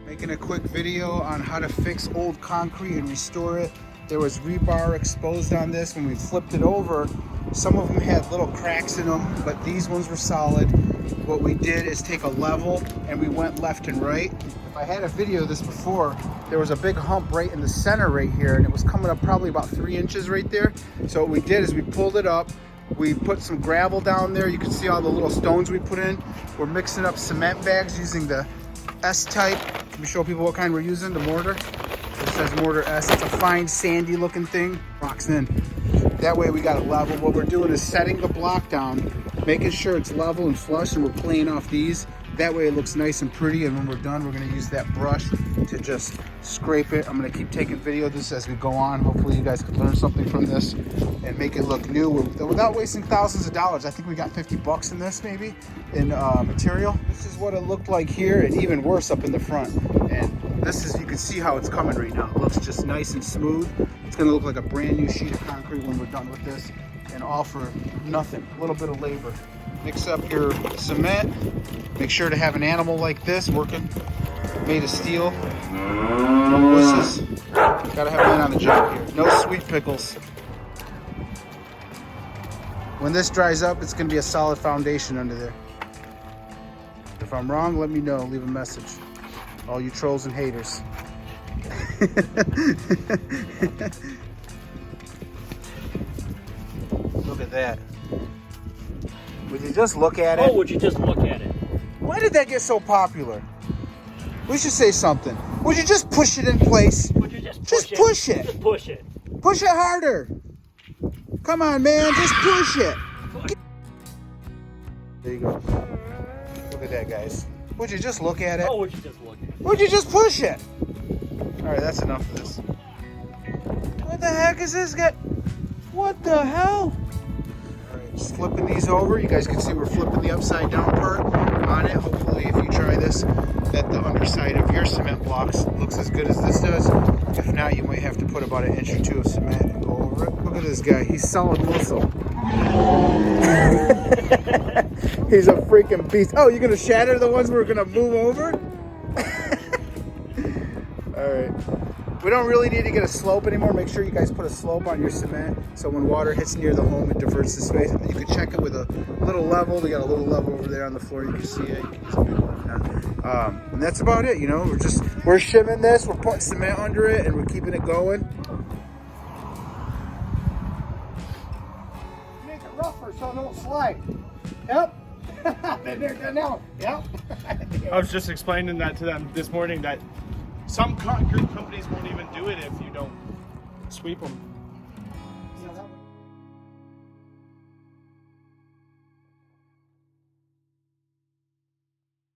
Making a quick video on how to fix old concrete and restore it. There was rebar exposed on this. When we flipped it over, some of them had little cracks in them, but these ones were solid. What we did is take a level and we went left and right. If I had a video of this before, there was a big hump right in the center right here, and it was coming up probably about 3 inches right there. So what we did is we pulled it up. We put some gravel down there. You can see all the little stones we put in. We're mixing up cement bags using the S-type. Let me show people what kind we're using, the mortar. It says mortar S. It's a fine sandy looking thing. Rocks in. That way we got it level. What we're doing is setting the block down, making sure it's level and flush, and we're playing off these. That way it looks nice and pretty, and when we're done, we're gonna use that brush to just scrape it. I'm gonna keep taking video of this as we go on. Hopefully you guys can learn something from this and make it look new without wasting thousands of dollars. I think we got 50 bucks in this maybe in material. This is what it looked like here, and even worse up in the front. And this is, you can see how it's coming right now. It looks just nice and smooth. It's gonna look like a brand new sheet of concrete when we're done with this, and all for nothing, a little bit of labor. Mix up your cement. Make sure to have an animal like this working, made of steel. No wusses. Gotta have men on the job here. No sweet pickles. When this dries up, it's gonna be a solid foundation under there. If I'm wrong, let me know, leave a message. All you trolls and haters. Look at that. Would you just look at it? Oh, would you just look at it? Why did that get so popular? We should say something. Would you just push it in place? Would you just push it? Push it. Just push it. Push it harder. Come on, man. Just push it. There you go. Look at that, guys. Would you just look at it? Oh, would you just look at it? Would you just push it? All right, that's enough of this. What the heck is this guy? What the hell? All right, just flipping these over. You guys can see we're flipping the upside down part on it. Hopefully, if you try this, that the underside of your cement blocks looks as good as this does. If not, you might have to put about 1 inch or 2 of cement and go over it. Look at this guy. He's solid muscle. He's a freaking beast. Oh, you're gonna shatter the ones we're gonna move over? All right. We don't really need to get a slope anymore. Make sure you guys put a slope on your cement so when water hits near the home, it diverts the space. And you can check it with a little level. We got a little level over there on the floor. You can see it. You can use a big one. And that's about it. You know, we're shimming this. We're putting cement under it, and we're keeping it going. Make it rougher so it don't slide. Yep. Now. Yep. I was just explaining that to them this morning, that some concrete companies won't even do it if you don't sweep them.